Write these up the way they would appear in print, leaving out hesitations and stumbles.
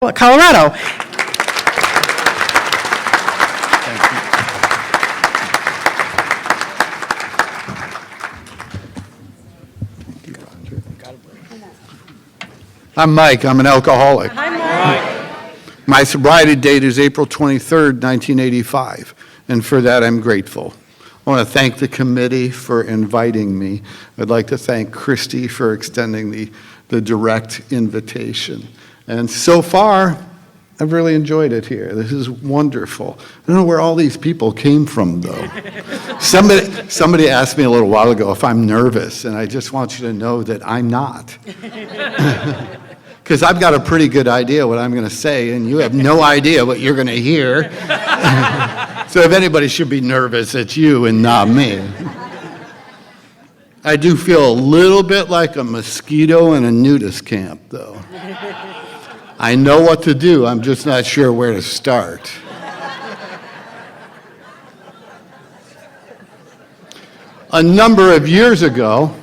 Colorado. I'm Mike. I'm an alcoholic. Hi, Mike. My sobriety date is April 23rd, 1985, and for that I'm grateful. I want to thank the committee for inviting me. I'd like to thank Christy for extending the direct invitation. And so far, I've really enjoyed it here. This is wonderful. I don't know where all these people came from, though. Somebody asked me a little while ago if I'm nervous, and I just want you to know that I'm not. Because I've got a pretty good idea what I'm going to say, and you have no idea what you're going to hear. So if anybody should be nervous, it's you and not me. I do feel a little bit like a mosquito in a nudist camp, though. I know what to do, I'm just not sure where to start. A number of years ago,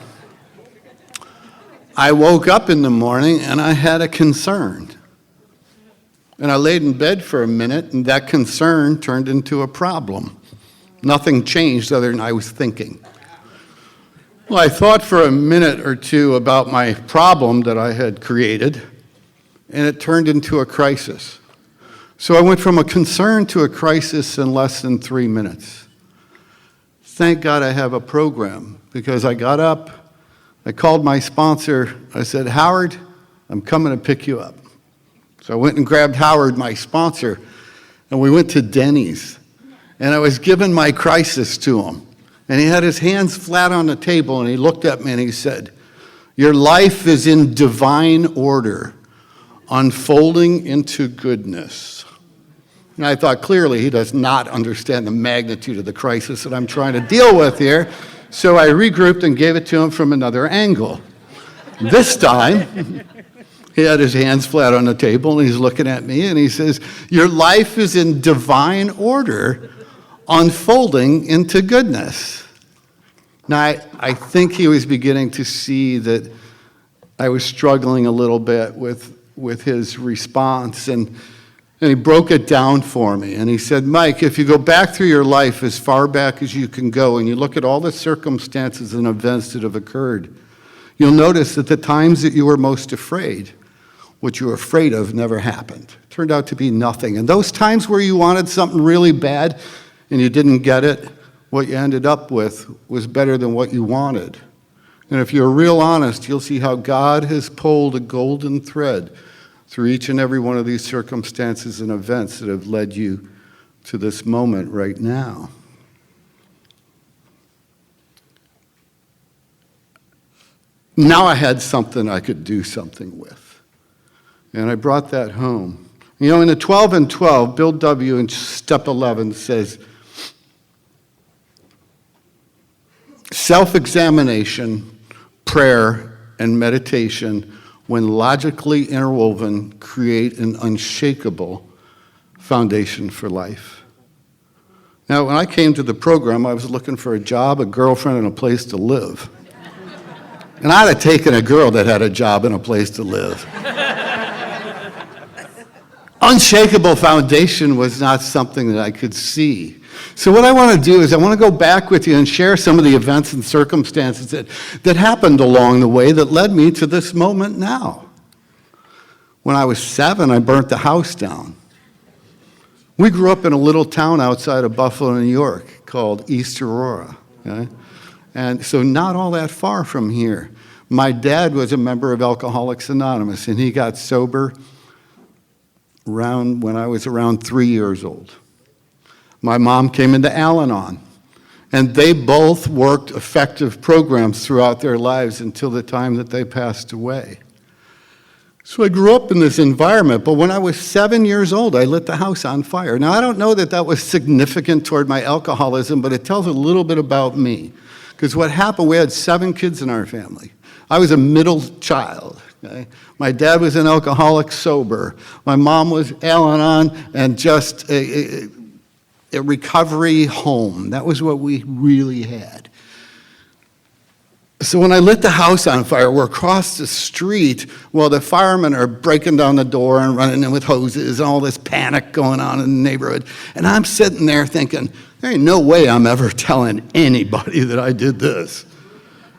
I woke up in the morning and I had a concern. And I laid in bed for a minute, and that concern turned into a problem. Nothing changed other than I was thinking. Well, I thought for a minute or two about my problem that I had created, and it turned into a crisis. So I went from a concern to a crisis in less than 3 minutes. Thank God I have a program, because I got up, I called my sponsor, I said, "Howard, I'm coming to pick you up." So I went and grabbed Howard, my sponsor, and we went to Denny's. And I was giving my crisis to him. And he had his hands flat on the table, and he looked at me and he said, "Your life is in divine order, unfolding into goodness." And I thought, clearly, he does not understand the magnitude of the crisis that I'm trying to deal with here. So I regrouped and gave it to him from another angle. This time, he had his hands flat on the table, and he's looking at me, and he says, "Your life is in divine order, unfolding into goodness." Now, I think he was beginning to see that I was struggling a little bit with his response, and he broke it down for me. And he said, "Mike, if you go back through your life as far back as you can go, and you look at all the circumstances and events that have occurred, you'll notice that the times that you were most afraid, what you were afraid of never happened. It turned out to be nothing. And those times where you wanted something really bad and you didn't get it, what you ended up with was better than what you wanted. And if you're real honest, you'll see how God has pulled a golden thread through each and every one of these circumstances and events that have led you to this moment right now." Now I had something I could do something with. And I brought that home. You know, in the 12 and 12, Bill W. in step 11 says, "Self-examination, prayer, and meditation, when logically interwoven, create an unshakable foundation for life." Now, when I came to the program, I was looking for a job, a girlfriend, and a place to live. And I'd have taken a girl that had a job and a place to live. Unshakable foundation was not something that I could see. So what I want to do is I want to go back with you and share some of the events and circumstances that happened along the way that led me to this moment now. When I was 7, I burnt the house down. We grew up in a little town outside of Buffalo, New York called East Aurora. Okay? And so not all that far from here. My dad was a member of Alcoholics Anonymous, and he got sober when I was around 3 years old. My mom came into Al-Anon, and they both worked effective programs throughout their lives until the time that they passed away. So I grew up in this environment, but when I was 7 years old, I lit the house on fire. Now, I don't know that that was significant toward my alcoholism, but it tells a little bit about me. Because what happened, we had 7 kids in our family. I was a middle child. Okay? My dad was an alcoholic sober. My mom was Al-Anon and just a recovery home. That was what we really had. So when I lit the house on fire, we're across the street while the firemen are breaking down the door and running in with hoses and all this panic going on in the neighborhood. And I'm sitting there thinking, there ain't no way I'm ever telling anybody that I did this.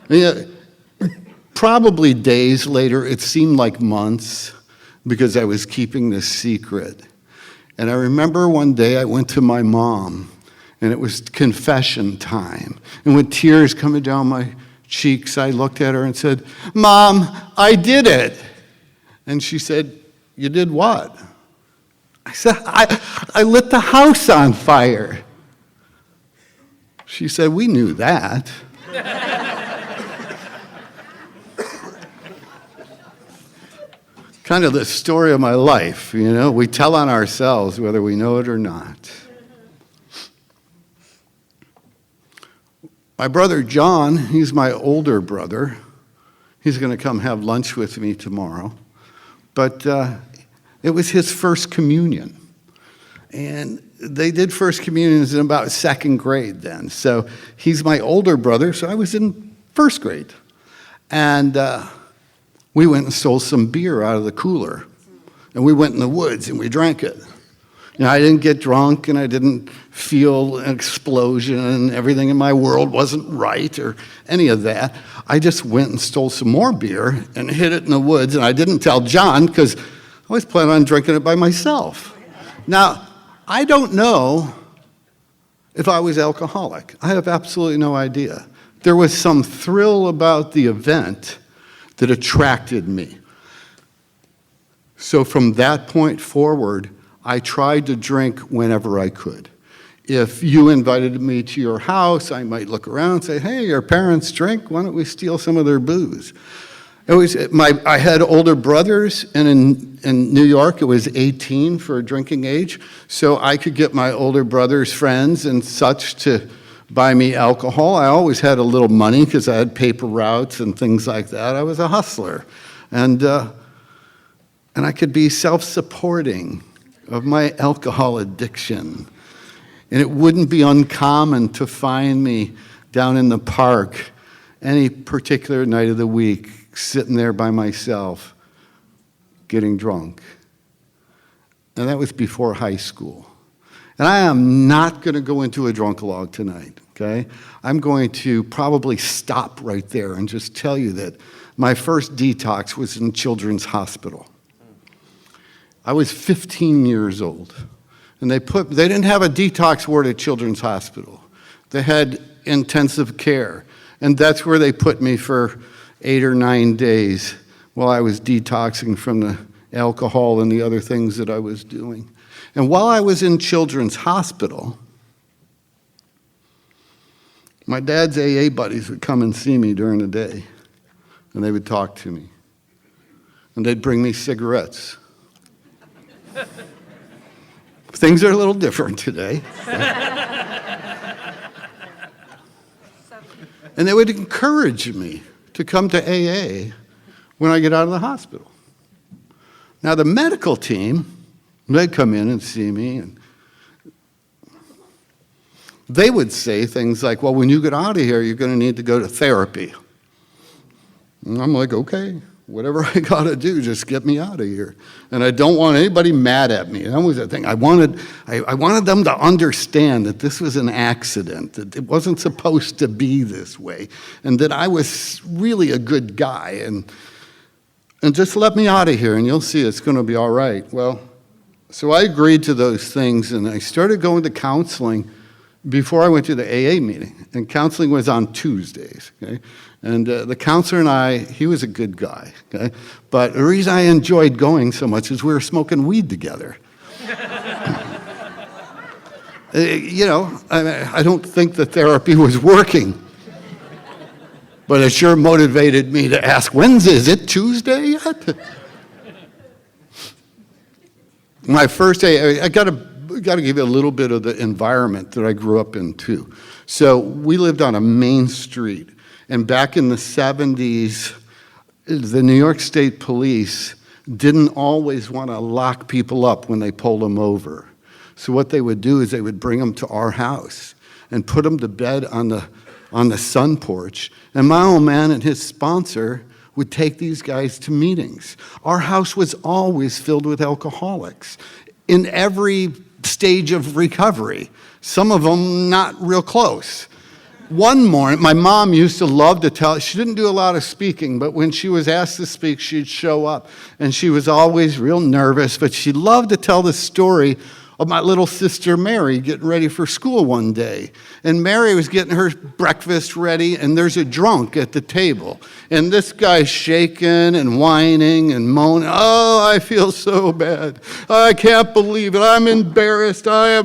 Yeah, probably days later, it seemed like months because I was keeping this secret. And I remember one day I went to my mom and it was confession time. And with tears coming down my cheeks, I looked at her and said, "Mom, I did it." And she said, "You did what?" I said, I lit the house on fire. She said, "We knew that." Kind of the story of my life, you know. We tell on ourselves whether we know it or not. My brother John, he's my older brother. He's going to come have lunch with me tomorrow. But it was his first communion. And they did first communions in about second grade then. So he's my older brother, so I was in first grade. And we went and stole some beer out of the cooler. And we went in the woods and we drank it. You know, I didn't get drunk and I didn't feel an explosion and everything in my world wasn't right or any of that. I just went and stole some more beer and hid it in the woods, and I didn't tell John because I was planning on drinking it by myself. Now, I don't know if I was alcoholic. I have absolutely no idea. There was some thrill about the event that attracted me. So from that point forward, I tried to drink whenever I could. If you invited me to your house, I might look around and say, "Hey, your parents drink, why don't we steal some of their booze?" I had older brothers, and in New York it was 18 for drinking age, so I could get my older brother's friends and such to buy me alcohol. I always had a little money because I had paper routes and things like that. I was a hustler. And I could be self-supporting of my alcohol addiction. And it wouldn't be uncommon to find me down in the park any particular night of the week, sitting there by myself, getting drunk. And that was before high school. And I am not going to go into a drunk-a-log tonight, okay? I'm going to probably stop right there and just tell you that my first detox was in Children's Hospital. I was 15 years old, and they didn't have a detox ward at Children's Hospital. They had intensive care, and that's where they put me for 8 or 9 days while I was detoxing from the alcohol and the other things that I was doing. And while I was in Children's Hospital, my dad's AA buddies would come and see me during the day, and they would talk to me, and they'd bring me cigarettes. Things are a little different today. And they would encourage me to come to AA when I get out of the hospital. Now, the medical team, they'd come in and see me, and they would say things like, "Well, when you get out of here, you're going to need to go to therapy." And I'm like, "Okay. Whatever I got to do, just get me out of here." And I don't want anybody mad at me. That was the thing. I wanted them to understand that this was an accident, that it wasn't supposed to be this way, and that I was really a good guy. And just let me out of here, and you'll see it's going to be all right. Well, so I agreed to those things, and I started going to counseling before I went to the AA meeting. And counseling was on Tuesdays, okay? And the counselor and he was a good guy, okay? But the reason I enjoyed going so much is we were smoking weed together. You know, I don't think the therapy was working. But it sure motivated me to ask, is it Tuesday yet? My first day, I got to give you a little bit of the environment that I grew up in too. So we lived on a main street. And back in the 70s, the New York State Police didn't always want to lock people up when they pulled them over. So what they would do is they would bring them to our house and put them to bed on the on the sun porch, and my old man and his sponsor would take these guys to meetings. Our house was always filled with alcoholics in every stage of recovery, some of them not real close. One morning, my mom used to love to tell, she didn't do a lot of speaking, but when she was asked to speak, she'd show up. And she was always real nervous, but she loved to tell the story of my little sister Mary getting ready for school one day. And Mary was getting her breakfast ready, and there's a drunk at the table. And this guy's shaking and whining and moaning. Oh, I feel so bad. I can't believe it. I'm embarrassed. I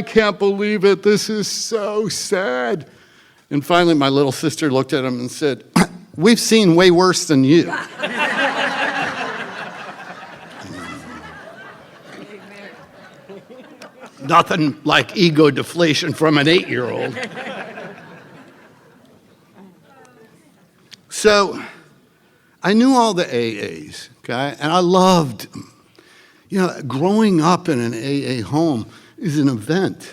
can't believe it. This is so sad. And finally, my little sister looked at him and said, we've seen way worse than you. Nothing like ego deflation from an 8-year-old. So I knew all the AAs, okay? And I loved, growing up in an AA home is an event.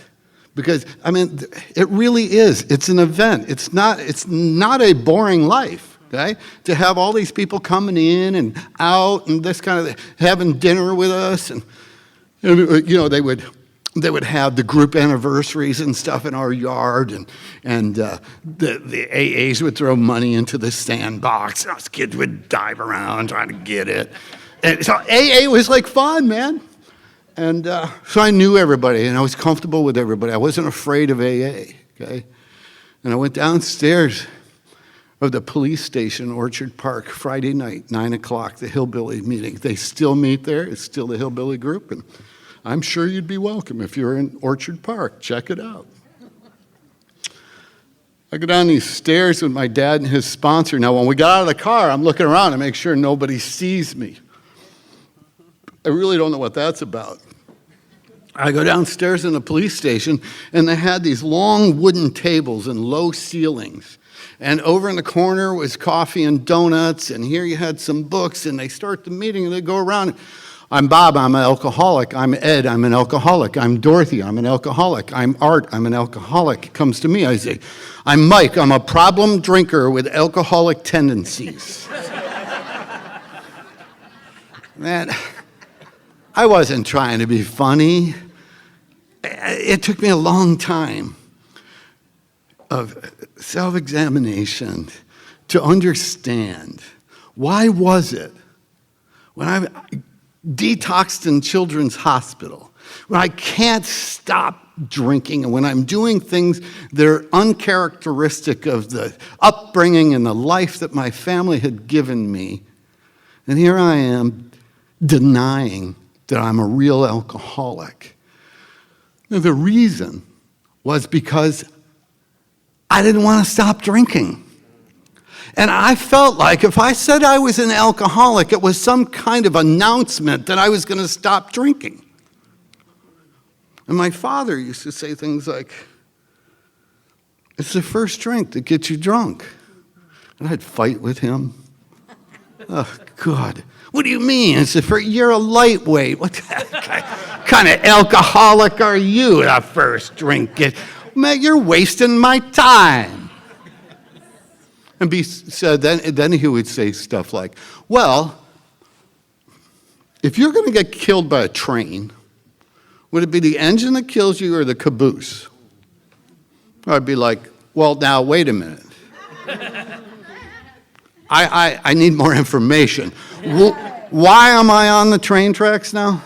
Because, it really is. It's an event. It's not a boring life, okay? To have all these people coming in and out and this kind of, having dinner with us. And they would have the group anniversaries and stuff in our yard, and the AAs would throw money into the sandbox. And us kids would dive around trying to get it. And so AA was like fun, man. And so I knew everybody, and I was comfortable with everybody. I wasn't afraid of AA, okay? And I went downstairs of the police station, Orchard Park, Friday night, 9 o'clock, the Hillbilly meeting. They still meet there. It's still the Hillbilly group, and I'm sure you'd be welcome if you're in Orchard Park. Check it out. I go down these stairs with my dad and his sponsor. Now, when we got out of the car, I'm looking around to make sure nobody sees me. I really don't know what that's about. I go downstairs in the police station, and they had these long wooden tables and low ceilings. And over in the corner was coffee and donuts, and here you had some books, and they start the meeting, and they go around. I'm Bob, I'm an alcoholic. I'm Ed, I'm an alcoholic. I'm Dorothy, I'm an alcoholic. I'm Art, I'm an alcoholic. It comes to me, I say, I'm Mike, I'm a problem drinker with alcoholic tendencies. Man, I wasn't trying to be funny. It took me a long time of self-examination to understand why was it when I detoxed in Children's Hospital, when I can't stop drinking, and when I'm doing things that are uncharacteristic of the upbringing and the life that my family had given me, and here I am denying that I'm a real alcoholic. Now, the reason was because I didn't want to stop drinking. And I felt like if I said I was an alcoholic, it was some kind of announcement that I was going to stop drinking. And my father used to say things like, it's the first drink that gets you drunk. And I'd fight with him. Oh, God. What do you mean? It's the first, you're a lightweight. What kind of alcoholic are you? The first drink. Man, you're wasting my time. And then he would say stuff like, well, if you're going to get killed by a train, would it be the engine that kills you or the caboose? I'd be like, well, now, wait a minute. I need more information. Why am I on the train tracks now?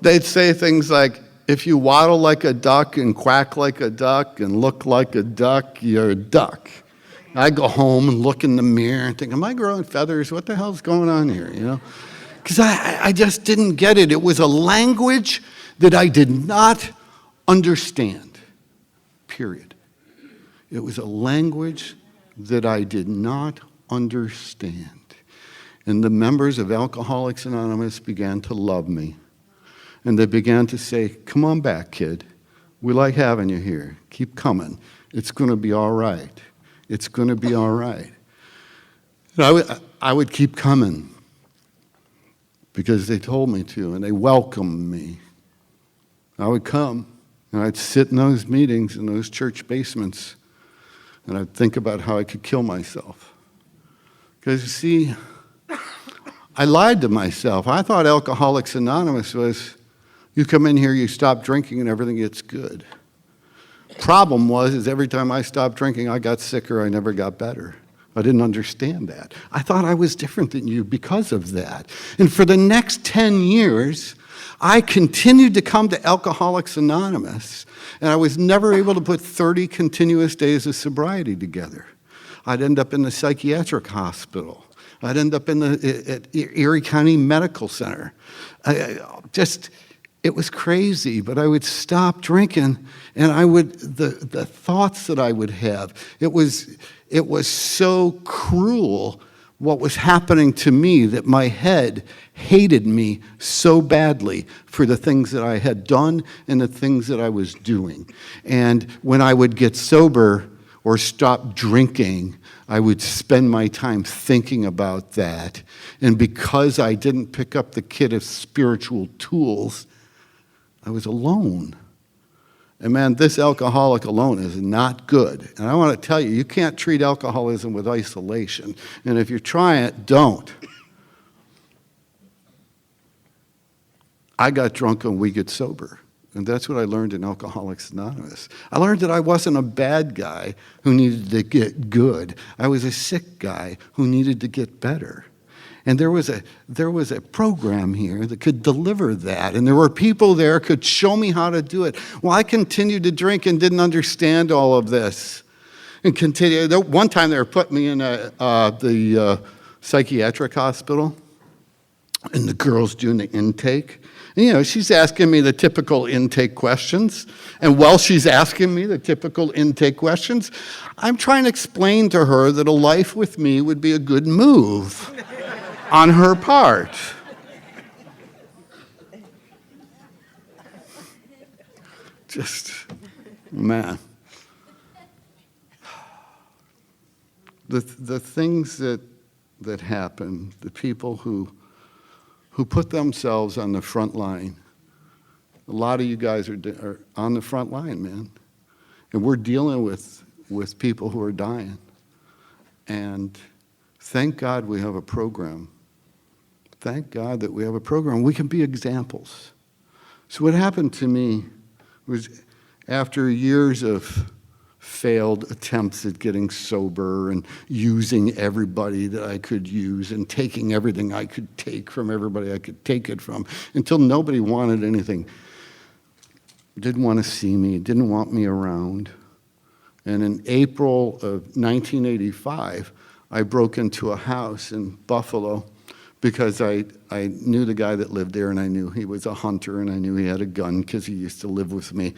They'd say things like, if you waddle like a duck and quack like a duck and look like a duck, you're a duck. I go home and look in the mirror and think, am I growing feathers? What the hell's going on here, Because I just didn't get it. It was a language that I did not understand, period. It was a language that I did not understand. And the members of Alcoholics Anonymous began to love me. And they began to say, come on back, kid. We like having you here. Keep coming. It's going to be all right. It's going to be all right. And I would keep coming because they told me to, and they welcomed me. I would come, and I'd sit in those meetings in those church basements, and I'd think about how I could kill myself. Because, you see, I lied to myself. I thought Alcoholics Anonymous was, you come in here, you stop drinking, and everything gets good. Problem was, every time I stopped drinking, I got sicker, I never got better. I didn't understand that. I thought I was different than you because of that. And for the next 10 years, I continued to come to Alcoholics Anonymous, and I was never able to put 30 continuous days of sobriety together. I'd end up in the psychiatric hospital. I'd end up at Erie County Medical Center. It was crazy, but I would stop drinking, and the thoughts that I would have, it was so cruel what was happening to me that my head hated me so badly for the things that I had done and the things that I was doing. And when I would get sober or stop drinking, I would spend my time thinking about that. And because I didn't pick up the kit of spiritual tools, I was alone. And man, this alcoholic alone is not good. And I want to tell you, you can't treat alcoholism with isolation. And if you're trying it, don't. I got drunk and we get sober. And that's what I learned in Alcoholics Anonymous. I learned that I wasn't a bad guy who needed to get good. I was a sick guy who needed to get better. And there was a program here that could deliver that. And there were people there who could show me how to do it. Well, I continued to drink and didn't understand all of this. And continued. One time they were putting me in the psychiatric hospital, and the girl's doing the intake. And, she's asking me the typical intake questions. And while she's asking me the typical intake questions, I'm trying to explain to her that a life with me would be a good move on her part. Just, man. The things that happen, the people who put themselves on the front line, a lot of you guys are on the front line, man. And we're dealing with people who are dying. And thank God we have a program. Thank God that we have a program. We can be examples. So what happened to me was, after years of failed attempts at getting sober and using everybody that I could use and taking everything I could take from everybody I could take it from, until nobody wanted anything, didn't want to see me, didn't want me around. And in April of 1985, I broke into a house in Buffalo because I knew the guy that lived there, and I knew he was a hunter, and I knew he had a gun because he used to live with me.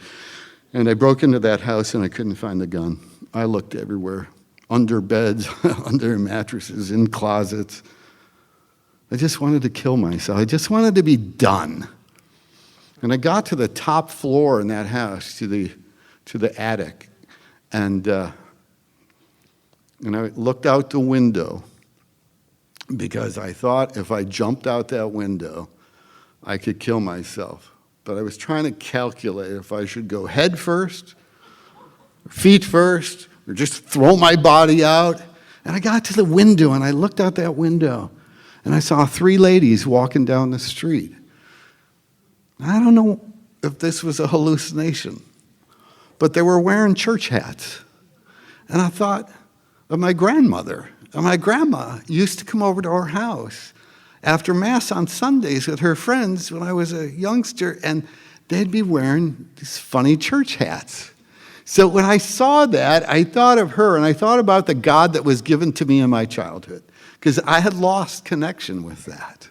And I broke into that house, and I couldn't find the gun. I looked everywhere, under beds, under mattresses, in closets. I just wanted to kill myself. I just wanted to be done. And I got to the top floor in that house, to the attic, and I looked out the window, because I thought if I jumped out that window, I could kill myself. But I was trying to calculate if I should go head first, feet first, or just throw my body out. And I got to the window, and I looked out that window, and I saw 3 ladies walking down the street. I don't know if this was a hallucination, but they were wearing church hats. And I thought of my grandmother. And my grandma used to come over to our house after Mass on Sundays with her friends when I was a youngster, and they'd be wearing these funny church hats. So when I saw that, I thought of her, and I thought about the God that was given to me in my childhood, because I had lost connection with that.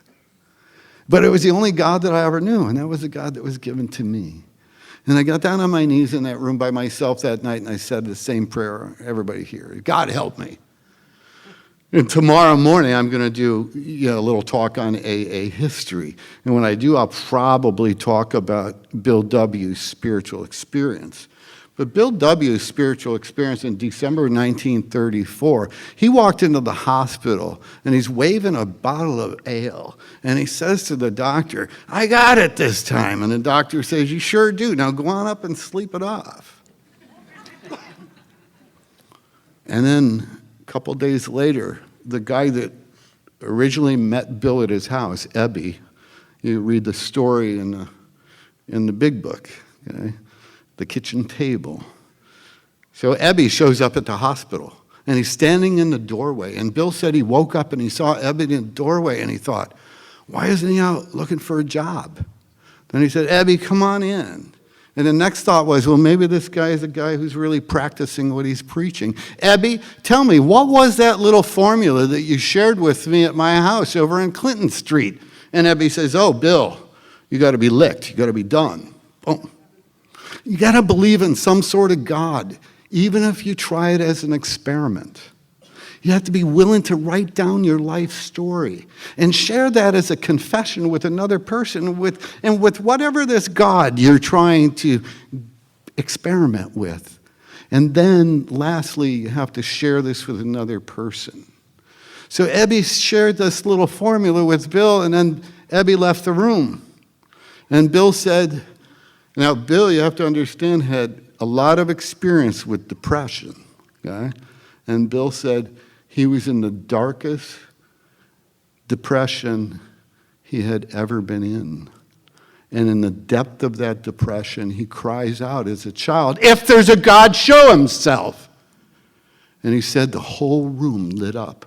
But it was the only God that I ever knew, and that was the God that was given to me. And I got down on my knees in that room by myself that night, and I said the same prayer everybody here: God help me. And tomorrow morning, I'm going to do a little talk on AA history. And when I do, I'll probably talk about Bill W.'s spiritual experience. But Bill W.'s spiritual experience in December 1934, he walked into the hospital and he's waving a bottle of ale. And he says to the doctor, "I got it this time." And the doctor says, "You sure do. Now go on up and sleep it off." And then a couple days later, the guy that originally met Bill at his house, Ebby, you read the story in the big book, okay? The kitchen table. So Ebby shows up at the hospital, and he's standing in the doorway. And Bill said he woke up and he saw Ebby in the doorway, and he thought, "Why isn't he out looking for a job?" Then he said, "Ebby, come on in." And the next thought was, well, maybe this guy is a guy who's really practicing what he's preaching. "Ebby, tell me, what was that little formula that you shared with me at my house over in Clinton Street?" And Ebby says, "Oh, Bill, you got to be licked. You got to be done." Oh. You got to believe in some sort of God, even if you try it as an experiment. You have to be willing to write down your life story and share that as a confession with another person and with whatever this God you're trying to experiment with. And then, lastly, you have to share this with another person. So Ebby shared this little formula with Bill, and then Ebby left the room. And Bill said, now Bill, you have to understand, had a lot of experience with depression. Okay? And Bill said he was in the darkest depression he had ever been in. And in the depth of that depression, he cries out as a child, "If there's a God, show himself." And he said the whole room lit up,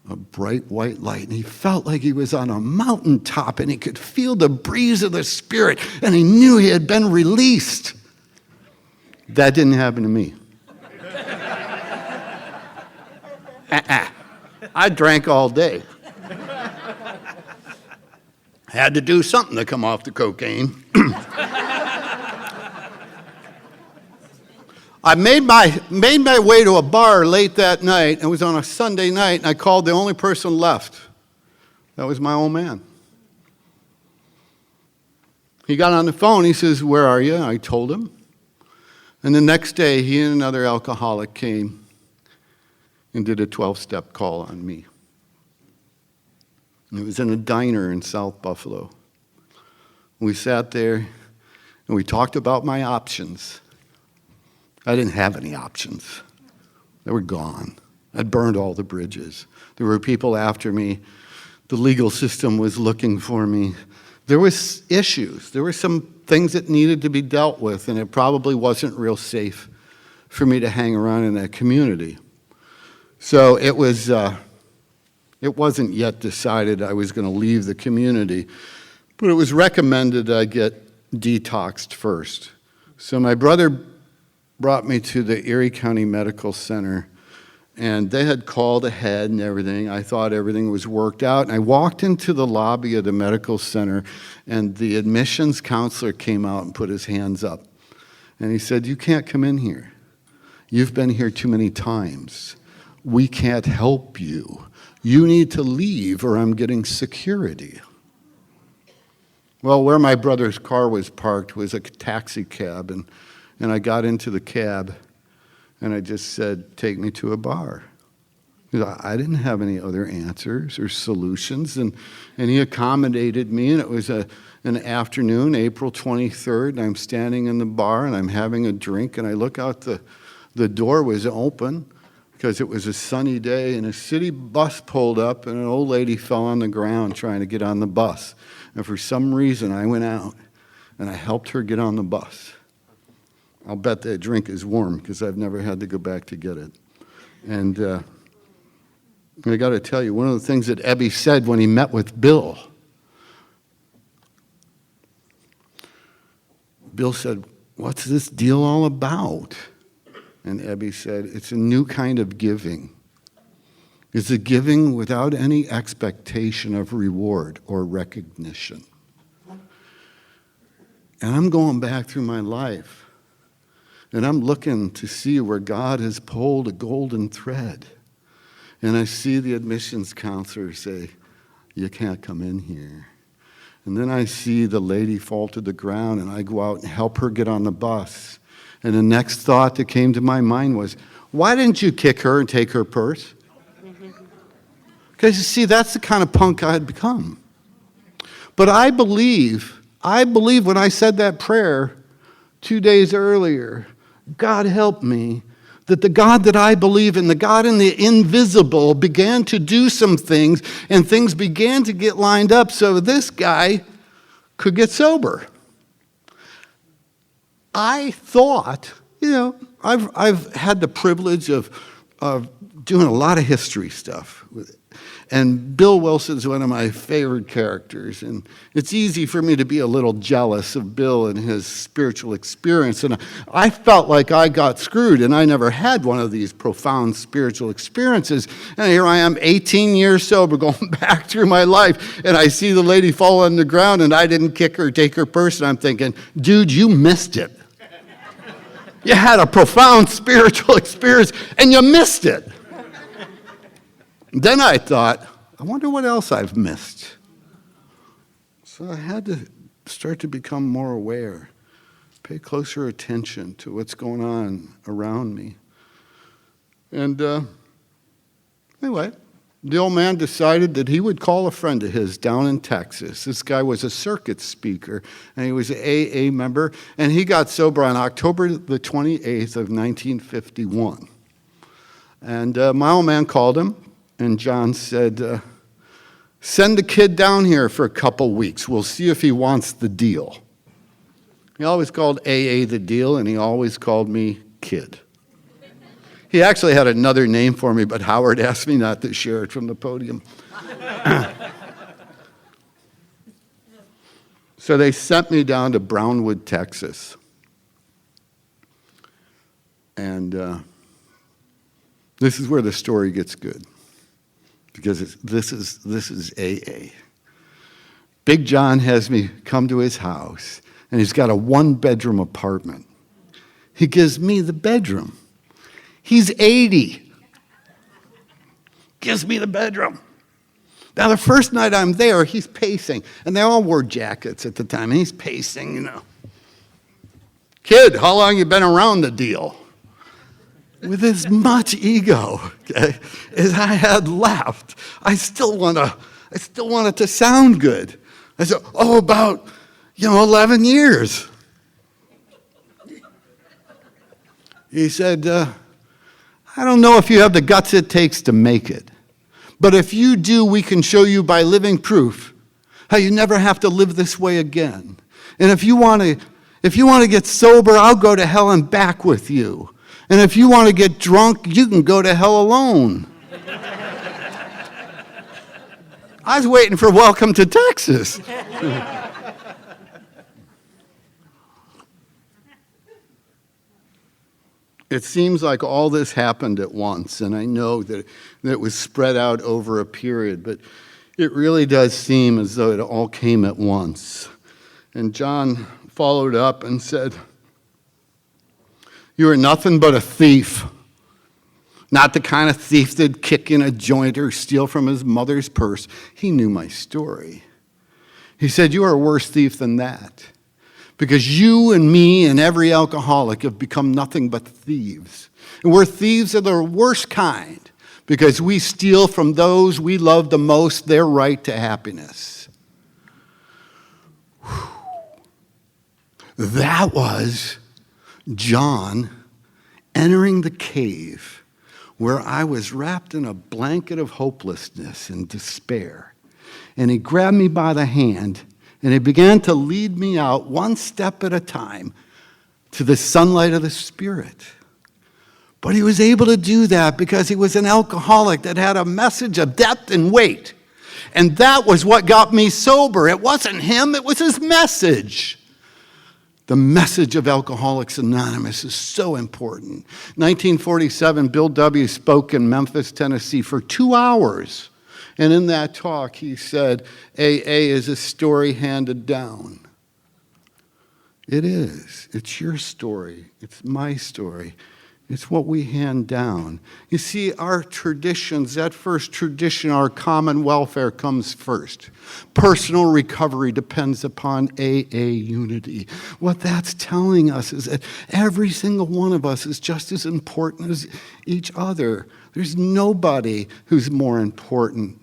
a bright white light, and he felt like he was on a mountaintop, and he could feel the breeze of the Spirit, and he knew he had been released. That didn't happen to me. I drank all day. Had to do something to come off the cocaine. I made my way to a bar late that night. It was on a Sunday night, and I called the only person left. That was my old man. He got on the phone. He says, "Where are you?" I told him. And the next day, he and another alcoholic came and did a 12-step call on me. And it was in a diner in South Buffalo. We sat there, and we talked about my options. I didn't have any options. They were gone. I'd burned all the bridges. There were people after me. The legal system was looking for me. There was issues. There were some things that needed to be dealt with, and it probably wasn't real safe for me to hang around in that community. So it wasn't yet decided I was going to leave the community, but it was recommended I get detoxed first. So my brother brought me to the Erie County Medical Center, and they had called ahead and everything. I thought everything was worked out, and I walked into the lobby of the medical center, and the admissions counselor came out and put his hands up. And he said, "You can't come in here. You've been here too many times. We can't help you. You need to leave or I'm getting security." Well, where my brother's car was parked was a taxi cab, and I got into the cab, and I just said, "Take me to a bar." I didn't have any other answers or solutions, and he accommodated me, and it was an afternoon, April 23rd, and I'm standing in the bar, and I'm having a drink, and I look out, the door was open because it was a sunny day, and a city bus pulled up, and an old lady fell on the ground trying to get on the bus. And for some reason, I went out, and I helped her get on the bus. I'll bet that drink is warm because I've never had to go back to get it. And I got to tell you, one of the things that Ebby said when he met with Bill said, "What's this deal all about?" And Ebby said, "It's a new kind of giving. It's a giving without any expectation of reward or recognition." And I'm going back through my life, and I'm looking to see where God has pulled a golden thread. And I see the admissions counselor say, "You can't come in here." And then I see the lady fall to the ground, and I go out and help her get on the bus. And the next thought that came to my mind was, why didn't you kick her and take her purse? Because you see, that's the kind of punk I had become. But I believe when I said that prayer 2 days earlier, God help me, that the God that I believe in, the God in the invisible, began to do some things, and things began to get lined up so this guy could get sober. I thought, I've had the privilege of doing a lot of history stuff. And Bill Wilson's one of my favorite characters. And it's easy for me to be a little jealous of Bill and his spiritual experience. And I felt like I got screwed, and I never had one of these profound spiritual experiences. And here I am, 18 years sober, going back through my life, and I see the lady fall on the ground, and I didn't kick her, take her purse, and I'm thinking, dude, you missed it. You had a profound spiritual experience, and you missed it. Then I thought, I wonder what else I've missed. So I had to start to become more aware, pay closer attention to what's going on around me. And anyway, the old man decided that he would call a friend of his down in Texas. This guy was a circuit speaker, and he was an AA member, and he got sober on October the 28th of 1951. And my old man called him, and John said, send the kid down here for a couple weeks. We'll see if he wants the deal. He always called AA the deal, and he always called me kid. He actually had another name for me, but Howard asked me not to share it from the podium. So they sent me down to Brownwood, Texas. And this is where the story gets good, because this is AA. Big John has me come to his house, and he's got a 1-bedroom apartment. He gives me the bedroom. He's 80. Gives me the bedroom. Now, the first night I'm there, he's pacing. And they all wore jackets at the time. And he's pacing, Kid, how long you been around the deal? With as much ego, okay, as I had left, I still want it to sound good. I said, about, 11 years. He said, I don't know if you have the guts it takes to make it. But if you do, we can show you by living proof how you never have to live this way again. And if you want to get sober, I'll go to hell and back with you. And if you want to get drunk, you can go to hell alone. I was waiting for Welcome to Texas. It seems like all this happened at once, and I know that it was spread out over a period, but it really does seem as though it all came at once. And John followed up and said, you are nothing but a thief. Not the kind of thief that'd kick in a joint or steal from his mother's purse. He knew my story. He said, you are a worse thief than that. Because you and me and every alcoholic have become nothing but thieves. And we're thieves of the worst kind, because we steal from those we love the most their right to happiness. Whew. That was John entering the cave where I was wrapped in a blanket of hopelessness and despair. And he grabbed me by the hand, and he began to lead me out one step at a time to the sunlight of the Spirit. But he was able to do that because he was an alcoholic that had a message of depth and weight. And that was what got me sober. It wasn't him, it was his message. The message of Alcoholics Anonymous is so important. 1947, Bill W. spoke in Memphis, Tennessee for 2 hours. And in that talk, he said, AA is a story handed down. It is. It's your story. It's my story. It's what we hand down. You see, our traditions, that first tradition, our common welfare comes first. Personal recovery depends upon AA unity. What that's telling us is that every single one of us is just as important as each other. There's nobody who's more important.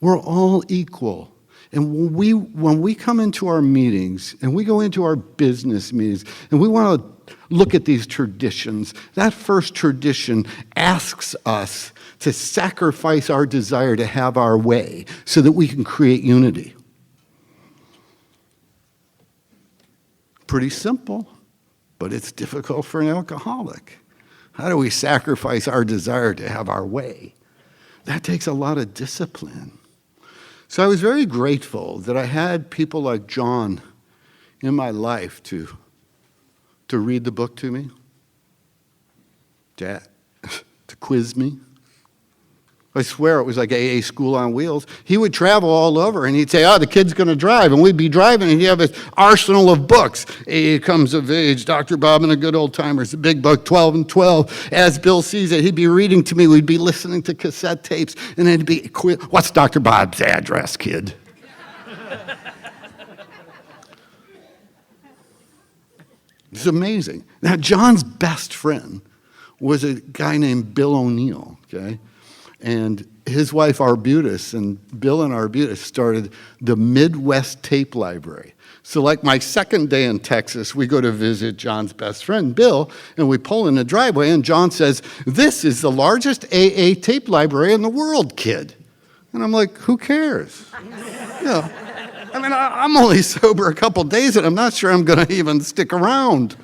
We're all equal. And when we come into our meetings and we go into our business meetings and we want to look at these traditions, that first tradition asks us to sacrifice our desire to have our way so that we can create unity. Pretty simple, but it's difficult for an alcoholic. How do we sacrifice our desire to have our way? That takes a lot of discipline. So I was very grateful that I had people like John in my life to read the book to me, to quiz me. I swear it was like AA school on wheels. He would travel all over and he'd say, the kid's going to drive. And we'd be driving and he'd have this arsenal of books. AA Comes of Age, Dr. Bob and the Good Old Timers, the big book, 12 and 12. As Bill sees it, he'd be reading to me. We'd be listening to cassette tapes. And it'd be, what's Dr. Bob's address, kid? It's amazing. Now, John's best friend was a guy named Bill O'Neill, okay? And his wife, Arbutus, and Bill and Arbutus started the Midwest Tape Library. So like my second day in Texas, we go to visit John's best friend, Bill, and we pull in the driveway, and John says, "This is the largest AA tape library in the world, kid." And I'm like, who cares? I mean, I'm only sober a couple days, and I'm not sure I'm going to even stick around.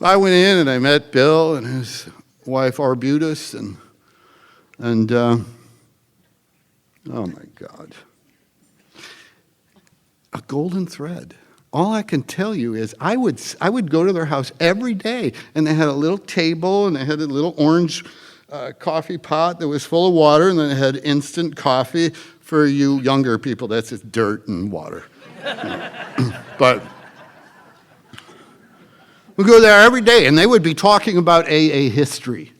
I went in, and I met Bill and his wife Arbutus, and oh my God, a golden thread. All I can tell you is I would go to their house every day, and they had a little table, and they had a little orange coffee pot that was full of water, and then they had instant coffee. For you younger people, that's just dirt and water. But we go there every day, and they would be talking about AA history.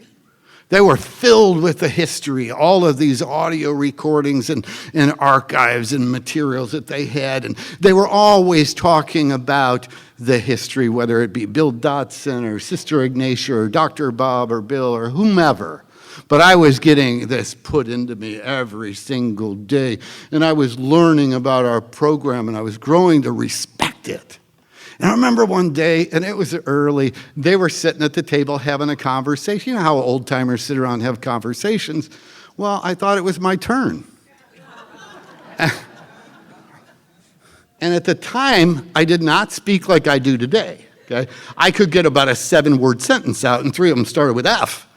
They were filled with the history, all of these audio recordings and archives and materials that they had. And they were always talking about the history, whether it be Bill Dotson or Sister Ignatia or Dr. Bob or Bill or whomever. But I was getting this put into me every single day. And I was learning about our program, and I was growing to respect it. And I remember one day, and it was early, they were sitting at the table having a conversation. You know how old-timers sit around and have conversations? Well, I thought it was my turn. And at the time, I did not speak like I do today. Okay? I could get about a 7-word sentence out, and 3 of them started with F.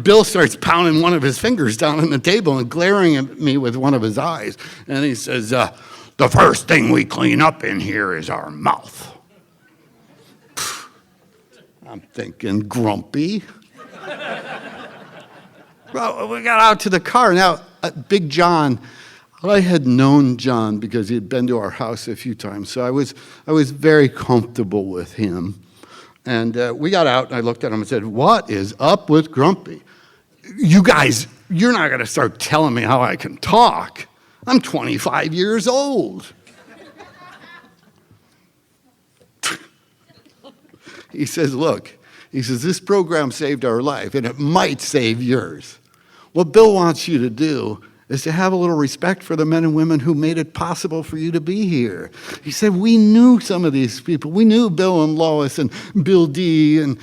Bill starts pounding one of his fingers down on the table and glaring at me with one of his eyes. And he says, "The first thing we clean up in here is our mouth." I'm thinking, grumpy. Well, we got out to the car. Now, Big John, I had known John because he had been to our house a few times. So I was very comfortable with him. And we got out, and I looked at him and said, "What is up with Grumpy? You guys, you're not going to start telling me how I can talk. I'm 25 years old." He says, "Look," he says, "this program saved our life, and it might save yours. What Bill wants you to do is to have a little respect for the men and women who made it possible for you to be here." He said, "We knew some of these people. We knew Bill and Lois and Bill D." And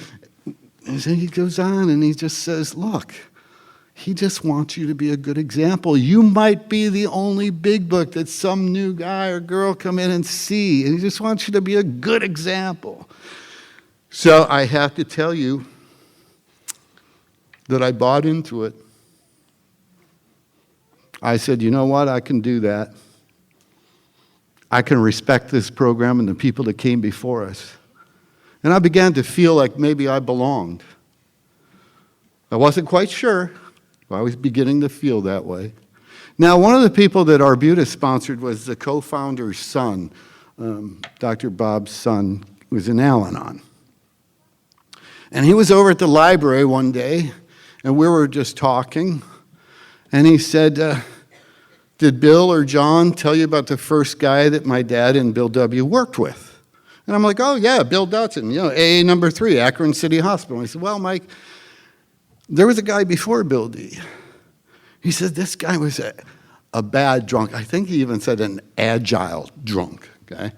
so he goes on and he just says, "Look, he just wants you to be a good example. You might be the only big book that some new guy or girl come in and see. And he just wants you to be a good example." So I have to tell you that I bought into it. I said, "You know what? I can do that. I can respect this program and the people that came before us." And I began to feel like maybe I belonged. I wasn't quite sure, but I was beginning to feel that way. Now, one of the people that Arbutus sponsored was the co-founder's son, Dr. Bob's son, who was in Al-Anon. And he was over at the library one day, and we were just talking, and he said, did Bill or John tell you about the first guy that my dad and Bill W. worked with? And I'm like, oh, yeah, Bill Dutton, AA number 3, Akron City Hospital. And he said, well, Mike, there was a guy before Bill D. He said this guy was a bad drunk. I think he even said an agile drunk, okay?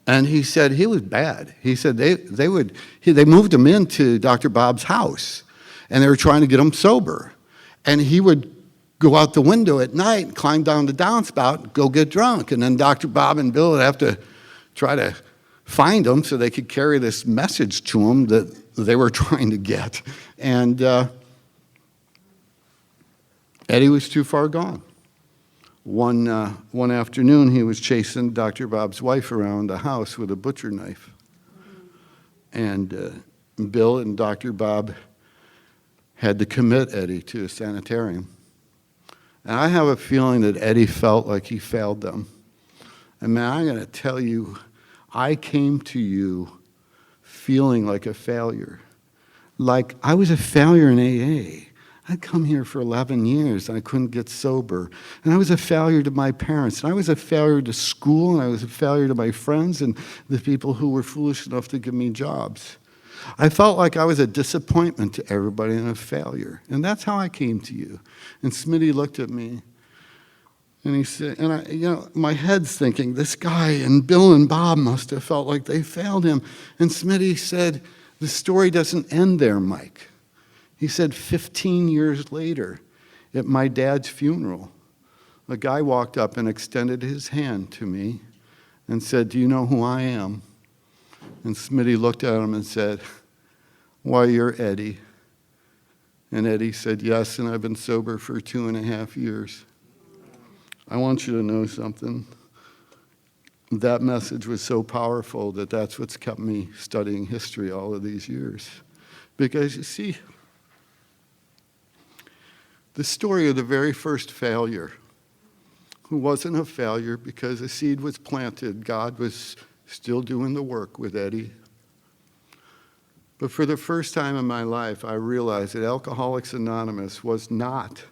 And he said he was bad. He said they moved him into Dr. Bob's house, and they were trying to get him sober. And he would go out the window at night and climb down the downspout, go get drunk. And then Dr. Bob and Bill would have to try to find him so they could carry this message to him that they were trying to get. And Eddie was too far gone. One afternoon, he was chasing Dr. Bob's wife around the house with a butcher knife. And Bill and Dr. Bob had to commit Eddie to a sanitarium. And I have a feeling that Eddie felt like he failed them. And man, I'm going to tell you, I came to you feeling like a failure. Like I was a failure in AA. I'd come here for 11 years and I couldn't get sober. And I was a failure to my parents. And I was a failure to school. And I was a failure to my friends and the people who were foolish enough to give me jobs. I felt like I was a disappointment to everybody and a failure. And that's how I came to you. And Smitty looked at me and he said, and my head's thinking, this guy and Bill and Bob must have felt like they failed him. And Smitty said, the story doesn't end there, Mike. He said 15 years later, at my dad's funeral, a guy walked up and extended his hand to me and said, do you know who I am? And Smitty looked at him and said, why, you're Eddie. And Eddie said, yes, and I've been sober for 2.5 years. I want you to know something. That message was so powerful that that's what's kept me studying history all of these years. Because you see, the story of the very first failure, who wasn't a failure because a seed was planted. God was still doing the work with Eddie. But for the first time in my life, I realized that Alcoholics Anonymous was not,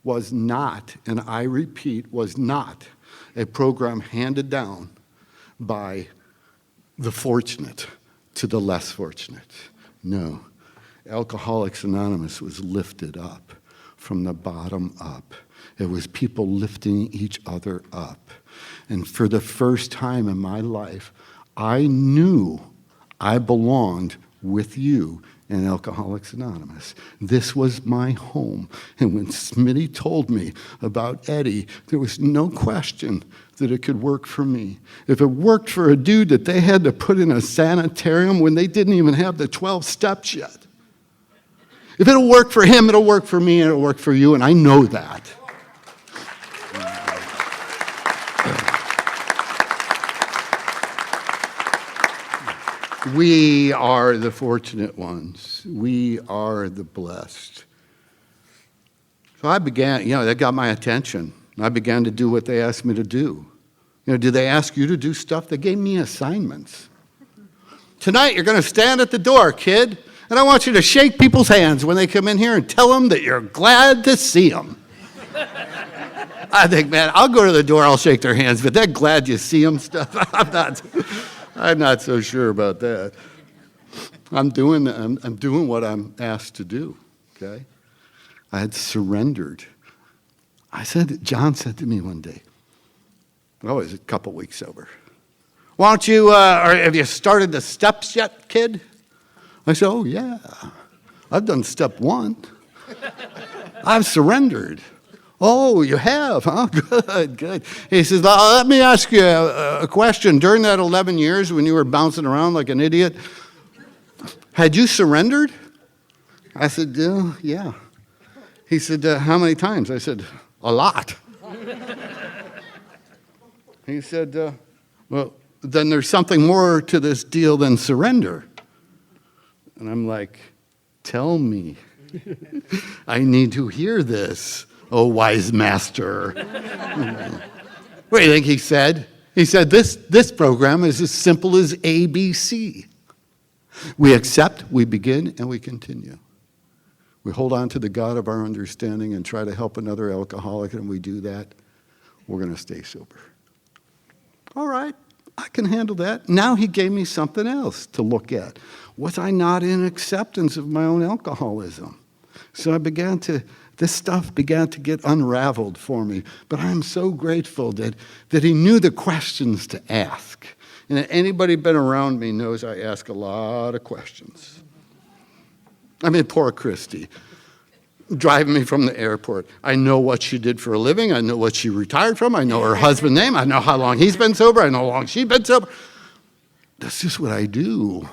and I repeat, was not a program handed down by the fortunate to the less fortunate. No, Alcoholics Anonymous was lifted up from the bottom up. It was people lifting each other up. And for the first time in my life, I knew I belonged with you in Alcoholics Anonymous. This was my home. And when Smitty told me about Eddie, there was no question that it could work for me. If it worked for a dude that they had to put in a sanitarium when they didn't even have the 12 steps yet, if it'll work for him, it'll work for me, and it'll work for you, and I know that. We are the fortunate ones. We are the blessed. So I began, that got my attention. I began to do what they asked me to do. Do they ask you to do stuff? They gave me assignments. Tonight, you're going to stand at the door, kid. And I want you to shake people's hands when they come in here and tell them that you're glad to see them. I think, man, I'll go to the door, I'll shake their hands, but that glad you see them stuff, I'm not so sure about that. I'm doing what I'm asked to do, okay? I had surrendered. John said to me one day, I was a couple weeks sober. Why don't you, or have you started the steps yet, kid? I said, oh, yeah, I've done step 1. I've surrendered. Oh, you have, huh? Good. He says, let me ask you a question. During that 11 years when you were bouncing around like an idiot, had you surrendered? I said, yeah. He said, how many times? I said, a lot. He said, well, then there's something more to this deal than surrender. And I'm like, tell me. I need to hear this, oh wise master. What do you think he said? He said, this program is as simple as ABC. We accept, we begin, and we continue. We hold on to the God of our understanding and try to help another alcoholic, and we do that, we're going to stay sober. All right, I can handle that. Now he gave me something else to look at. Was I not in acceptance of my own alcoholism? So this stuff began to get unraveled for me. But I'm so grateful that he knew the questions to ask. And anybody been around me knows I ask a lot of questions. I mean, poor Christy, driving me from the airport. I know what she did for a living. I know what she retired from. I know her husband's name. I know how long he's been sober. I know how long she's been sober. That's just what I do.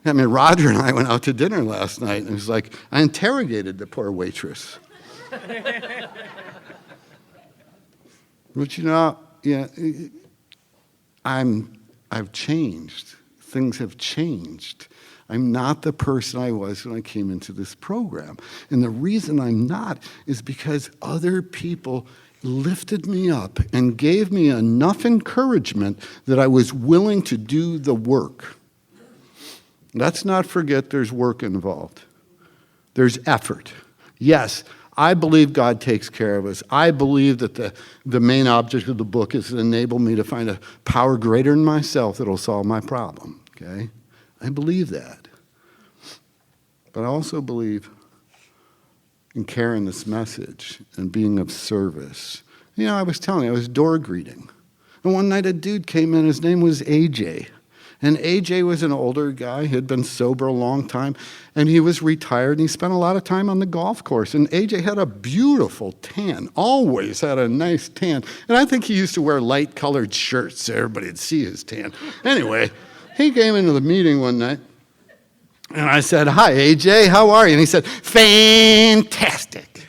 I mean, Roger and I went out to dinner last night, and it was like I interrogated the poor waitress. But I've changed. Things have changed. I'm not the person I was when I came into this program. And the reason I'm not is because other people lifted me up and gave me enough encouragement that I was willing to do the work. Let's not forget there's work involved. There's effort. Yes, I believe God takes care of us. I believe that the main object of the book is to enable me to find a power greater than myself that will solve my problem. Okay? I believe that. But I also believe in carrying this message and being of service. I was telling you, I was door greeting. And one night a dude came in, his name was AJ. And AJ was an older guy, he had been sober a long time, and he was retired, and he spent a lot of time on the golf course. And AJ had a beautiful tan, always had a nice tan. And I think he used to wear light-colored shirts so everybody would see his tan. Anyway, he came into the meeting one night, and I said, "Hi, AJ, how are you?" And he said, "Fantastic."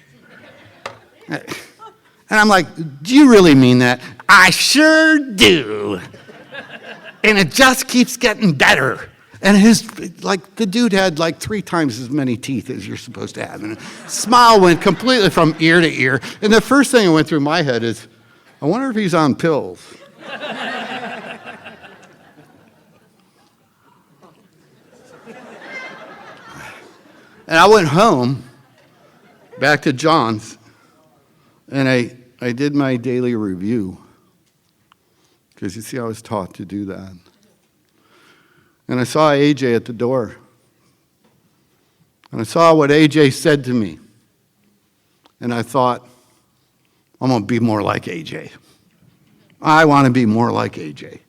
And I'm like, "Do you really mean that?" "I sure do. And it just keeps getting better." And the dude had 3 times as many teeth as you're supposed to have. And a smile went completely from ear to ear. And the first thing that went through my head is, I wonder if he's on pills. And I went home, back to John's, and I did my daily review. Because you see, I was taught to do that. And I saw AJ at the door. And I saw what AJ said to me. And I thought, I'm going to be more like AJ. I want to be more like AJ.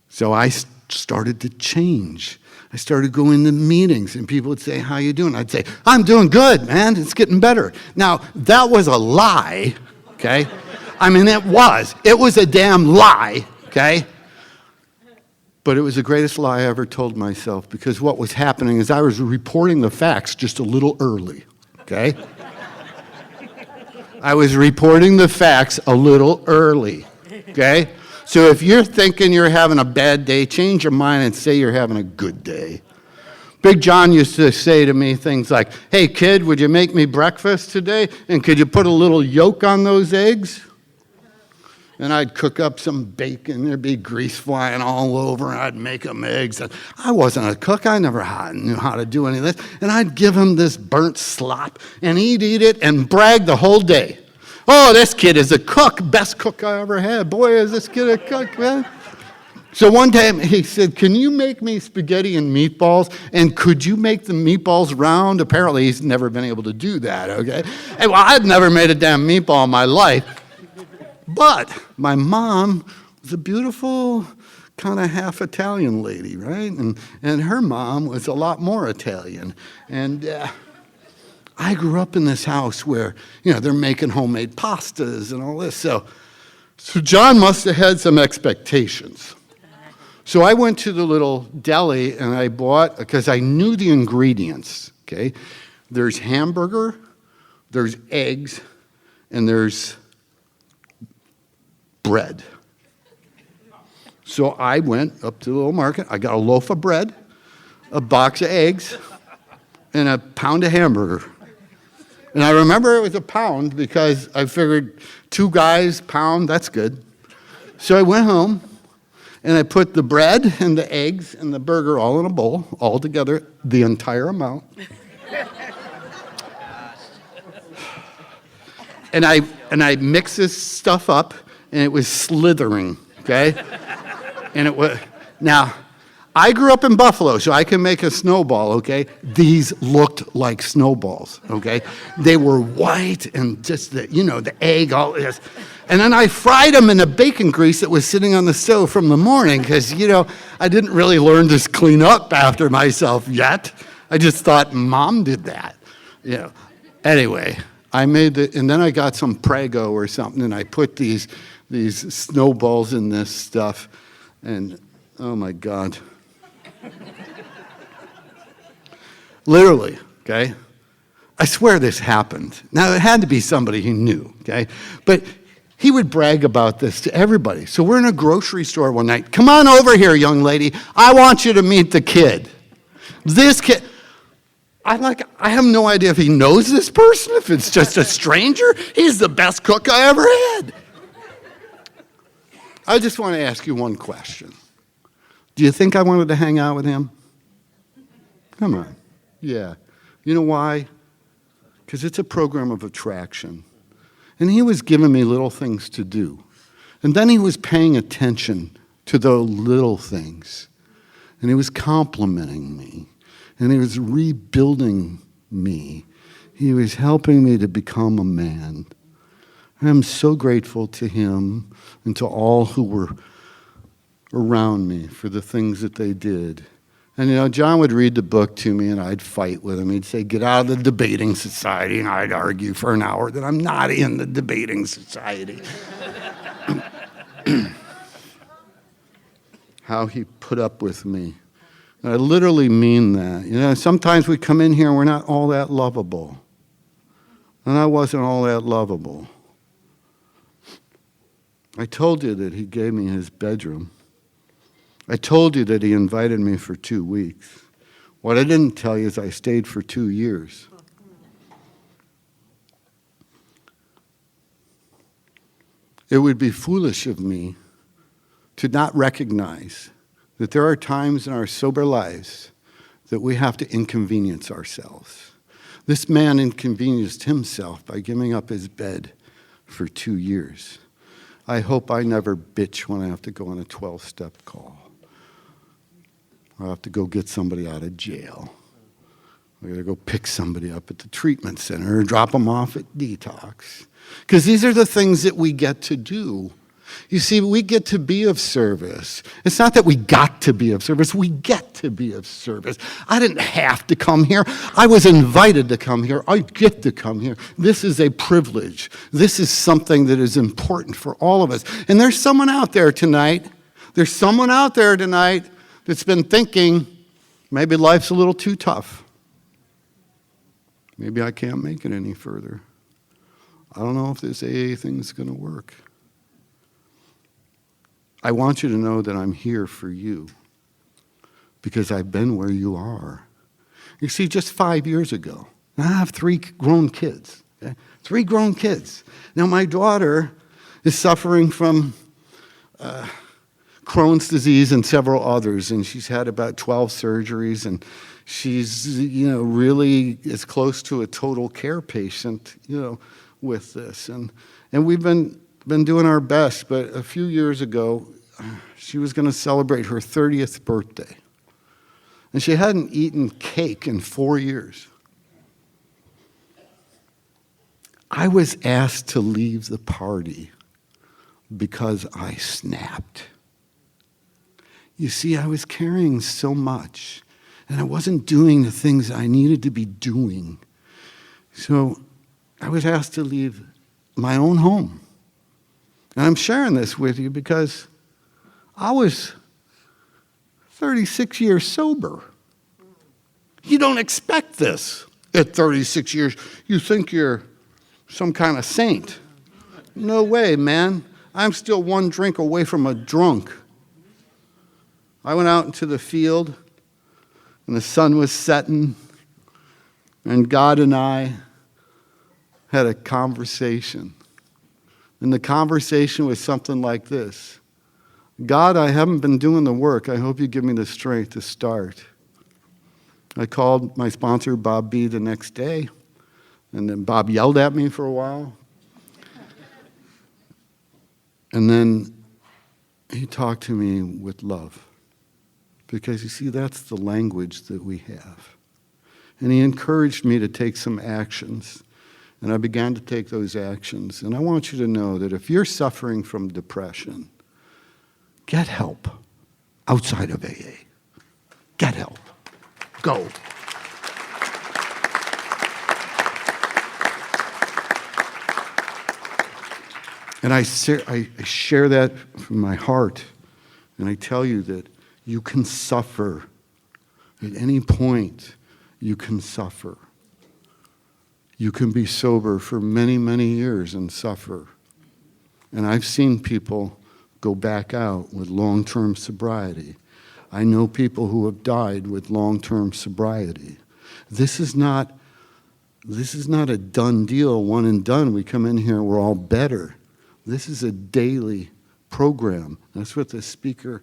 So I started to change. I started going to meetings, and people would say, "How you doing?" I'd say, "I'm doing good, man. It's getting better." Now, that was a lie, okay? I mean, it was a damn lie, okay? But it was the greatest lie I ever told myself, because what was happening is I was reporting the facts just a little early, okay? I was reporting the facts a little early, okay? So if you're thinking you're having a bad day, change your mind and say you're having a good day. Big John used to say to me things like, "Hey, kid, would you make me breakfast today? And could you put a little yolk on those eggs?" And I'd cook up some bacon. There'd be grease flying all over, and I'd make them eggs. And I wasn't a cook. I never knew how to do any of this. And I'd give him this burnt slop, and he'd eat it and brag the whole day. "Oh, this kid is a cook. Best cook I ever had. Boy, is this kid a cook, man." So one time he said, "Can you make me spaghetti and meatballs? And could you make the meatballs round?" Apparently, he's never been able to do that, okay? And well, I'd never made a damn meatball in my life. But my mom was a beautiful kind of half Italian lady, right? And her mom was a lot more Italian. And I grew up in this house where, they're making homemade pastas and all this. So John must have had some expectations. So I went to the little deli and I bought, because I knew the ingredients, okay? There's hamburger, there's eggs, and there's bread. So I went up to the little market. I got a loaf of bread, a box of eggs, and a pound of hamburger. And I remember it was a pound because I figured 2 guys, pound, that's good. So I went home, And I put the bread and the eggs and the burger all in a bowl, all together, the entire amount. And I mixed this stuff up, and it was slithering, okay? And it was, now, I grew up in Buffalo, so I can make a snowball, okay? These looked like snowballs, okay? They were white and just the egg, all this. And then I fried them in the bacon grease that was sitting on the stove from the morning because, I didn't really learn to clean up after myself yet. I just thought Mom did that, Anyway, I made and then I got some Prego or something, and I put these snowballs in this stuff, and oh my God. Literally, okay? I swear this happened. Now, it had to be somebody he knew, okay? But he would brag about this to everybody. So we're in a grocery store one night. Come on over here, young lady. I want you to meet the kid. This kid. I have no idea if he knows this person, if it's just a stranger. He's the best cook I ever had. I just want to ask you one question. Do you think I wanted to hang out with him? Come on. Yeah. You know why? Because it's a program of attraction. And he was giving me little things to do. And then he was paying attention to the little things. And he was complimenting me. And he was rebuilding me. He was helping me to become a man. I'm so grateful to him and to all who were around me for the things that they did. And John would read the book to me and I'd fight with him. He'd say, get out of the debating society. And I'd argue for an hour that I'm not in the debating society. How he put up with me. And I literally mean that. Sometimes we come in here and we're not all that lovable. And I wasn't all that lovable. I told you that he gave me his bedroom. I told you that he invited me for 2 weeks. What I didn't tell you is I stayed for 2 years. It would be foolish of me to not recognize that there are times in our sober lives that we have to inconvenience ourselves. This man inconvenienced himself by giving up his bed for 2 years. I hope I never bitch when I have to go on a 12-step call. I have to go get somebody out of jail. I got to go pick somebody up at the treatment center or drop them off at detox. Because these are the things that we get to do. You see, we get to be of service. It's not that we got to be of service. We get to be of service. I didn't have to come here. I was invited to come here. I get to come here. This is a privilege. This is something that is important for all of us. And there's someone out there tonight. That's been thinking, maybe life's a little too tough. Maybe I can't make it any further. I don't know if this AA thing's going to work. I want you to know that I'm here for you because I've been where you are. You see, just 5 years ago, I have 3 grown kids. Okay? 3 grown kids. Now, my daughter is suffering from Crohn's disease and several others, and she's had about 12 surgeries, and she's, really as close to a total care patient, with this. And we've been doing our best, but a few years ago, she was going to celebrate her 30th birthday. And she hadn't eaten cake in 4 years. I was asked to leave the party because I snapped. You see, I was carrying so much, and I wasn't doing the things I needed to be doing. So I was asked to leave my own home. And I'm sharing this with you because I was 36 years sober. You don't expect this at 36 years. You think you're some kind of saint. No way, man. I'm still 1 drink away from a drunk. I went out into the field, and the sun was setting, and God and I had a conversation. And the conversation was something like this. God, I haven't been doing the work. I hope you give me the strength to start. I called my sponsor, Bob B., the next day, and then Bob yelled at me for a while. And then he talked to me with love. Because you see, that's the language that we have. And he encouraged me to take some actions. And I began to take those actions. And I want you to know that if you're suffering from depression, get help outside of AA. Get help. Go. And I share that from my heart. And I tell you that you can suffer. At any point, you can suffer. You can be sober for many, many years and suffer. And I've seen people go back out with long-term sobriety. I know people who have died with long-term sobriety. This is not a done deal, one and done. We come in here, we're all better. This is a daily program. That's what the speaker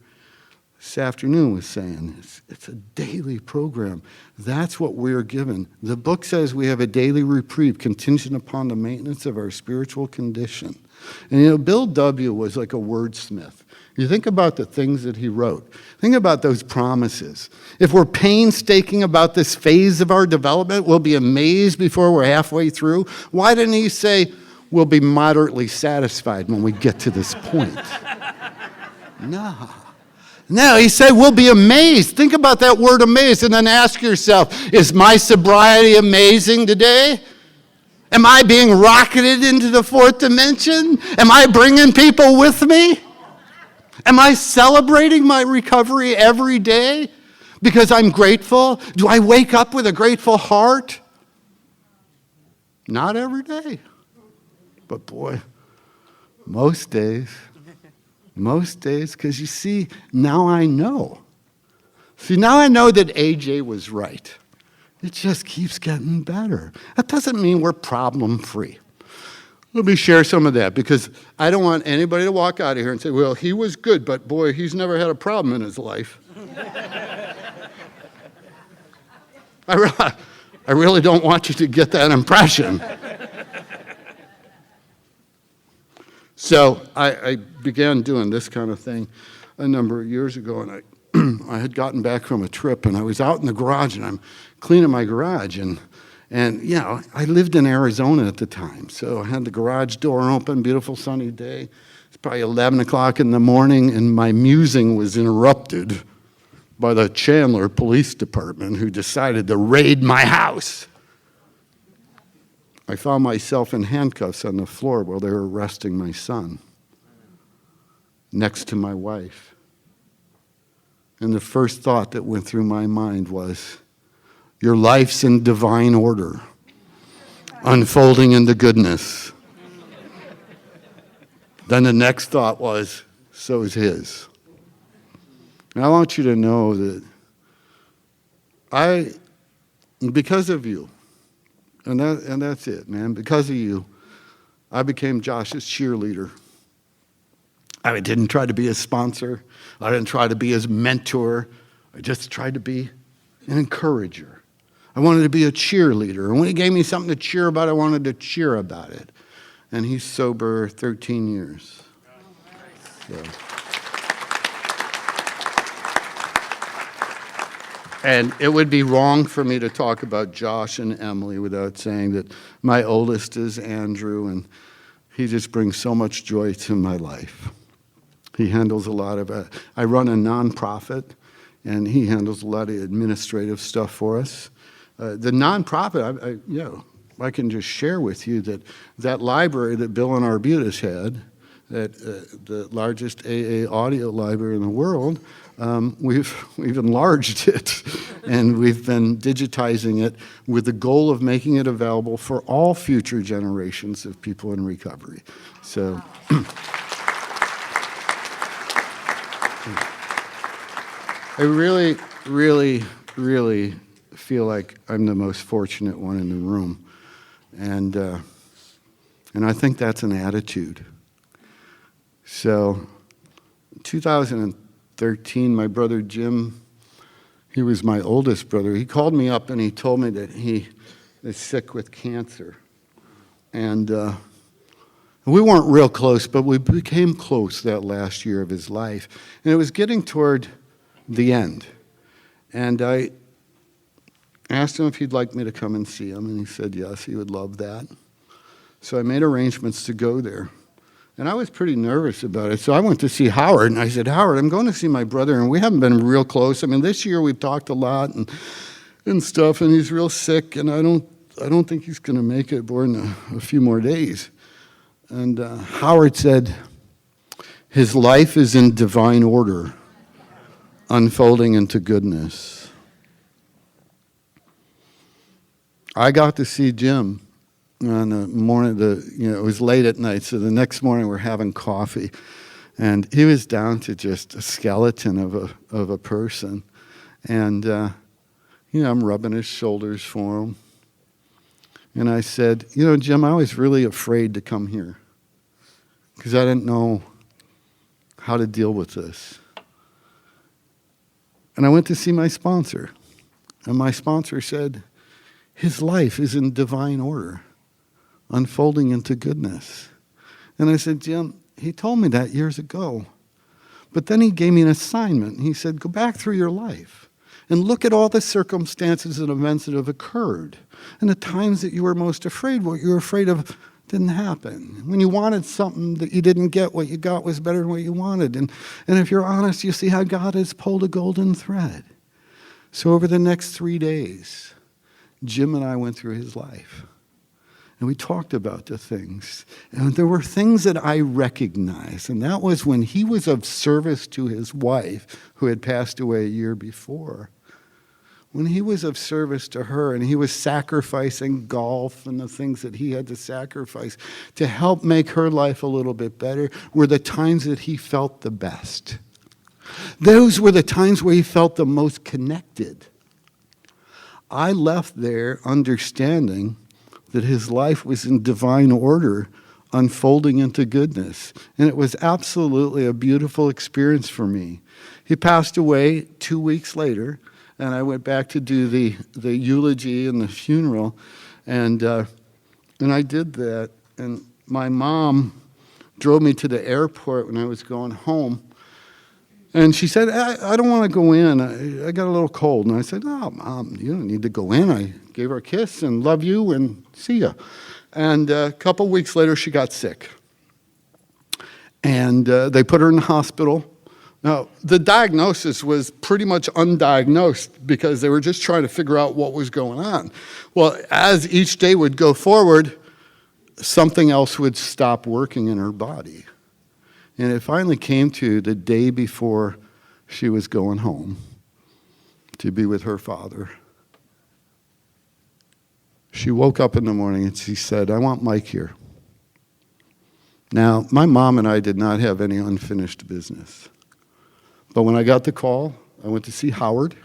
this afternoon was saying. It's a daily program. That's what we're given. The book says we have a daily reprieve contingent upon the maintenance of our spiritual condition. And Bill W. was like a wordsmith. You think about the things that he wrote. Think about those promises. If we're painstaking about this phase of our development, we'll be amazed before we're halfway through. Why didn't he say, we'll be moderately satisfied when we get to this point? No, he said, we'll be amazed. Think about that word amazed and then ask yourself, is my sobriety amazing today? Am I being rocketed into the fourth dimension? Am I bringing people with me? Am I celebrating my recovery every day because I'm grateful? Do I wake up with a grateful heart? Not every day. But boy, most days, because you see, now I know. See, now I know that AJ was right. It just keeps getting better. That doesn't mean we're problem-free. Let me share some of that, because I don't want anybody to walk out of here and say, well, he was good, but boy, he's never had a problem in his life. I really don't want you to get that impression. So I began doing this kind of thing a number of years ago, and I had gotten back from a trip, and I was out in the garage, and I'm cleaning my garage, and I lived in Arizona at the time, so I had the garage door open, beautiful sunny day. It's probably 11 o'clock in the morning, and my musing was interrupted by the Chandler Police Department, who decided to raid my house. I found myself in handcuffs on the floor while they were arresting my son, next to my wife. And the first thought that went through my mind was, your life's in divine order, unfolding into goodness. Then the next thought was, so is his. And I want you to know that because of you, and that's it, man, because of you, I became Josh's cheerleader. I didn't try to be his sponsor. I didn't try to be his mentor. I just tried to be an encourager. I wanted to be a cheerleader. And when he gave me something to cheer about, I wanted to cheer about it. And he's sober 13 years. So. And it would be wrong for me to talk about Josh and Emily without saying that my oldest is Andrew, and he just brings so much joy to my life. He handles a lot of I run a nonprofit, and he handles a lot of administrative stuff for us. The nonprofit, I can just share with you that library that Bill and Arbutus had, the largest AA audio library in the world, we've enlarged it, and we've been digitizing it with the goal of making it available for all future generations of people in recovery. So. I really, really, really feel like I'm the most fortunate one in the room. And I think that's an attitude. So 2013, my brother Jim, he was my oldest brother, he called me up and he told me that he is sick with cancer. And we weren't real close, but we became close that last year of his life. And it was getting toward the end. And I asked him if he'd like me to come and see him, and he said yes, he would love that. So I made arrangements to go there. And I was pretty nervous about it. So I went to see Howard, and I said, Howard, I'm going to see my brother, and we haven't been real close. I mean, this year we've talked a lot and stuff, and he's real sick, and I don't think he's going to make it more than a few more days. And Howard said, his life is in divine order, unfolding into goodness. I got to see Jim on the morning, it was late at night, so the next morning we're having coffee, and he was down to just a skeleton of a person, and I'm rubbing his shoulders for him, and I said, Jim, I was really afraid to come here, because I didn't know how to deal with this, and I went to see my sponsor, and my sponsor said, his life is in divine order, unfolding into goodness. And I said, Jim, he told me that years ago. But then he gave me an assignment. He said, go back through your life and look at all the circumstances and events that have occurred and the times that you were most afraid. What you were afraid of didn't happen. When you wanted something that you didn't get, what you got was better than what you wanted. And if you're honest, you see how God has pulled a golden thread. So over the next 3 days, Jim and I went through his life. And we talked about the things. And there were things that I recognized. And that was when he was of service to his wife, who had passed away a year before. When he was of service to her and he was sacrificing golf and the things that he had to sacrifice to help make her life a little bit better were the times that he felt the best. Those were the times where he felt the most connected. I left there understanding that his life was in divine order, unfolding into goodness. And it was absolutely a beautiful experience for me. He passed away 2 weeks later, and I went back to do the eulogy and the funeral, and I did that. And my mom drove me to the airport when I was going home, and she said, I don't want to go in. I got a little cold. And I said, oh, Mom, you don't need to go in. I gave her a kiss and love you and see ya. And a couple weeks later, she got sick. And they put her in the hospital. Now, the diagnosis was pretty much undiagnosed because they were just trying to figure out what was going on. Well, as each day would go forward, something else would stop working in her body. And it finally came to the day before she was going home to be with her father. She woke up in the morning and she said, I want Mike here. Now, my mom and I did not have any unfinished business. But when I got the call, I went to see Howard.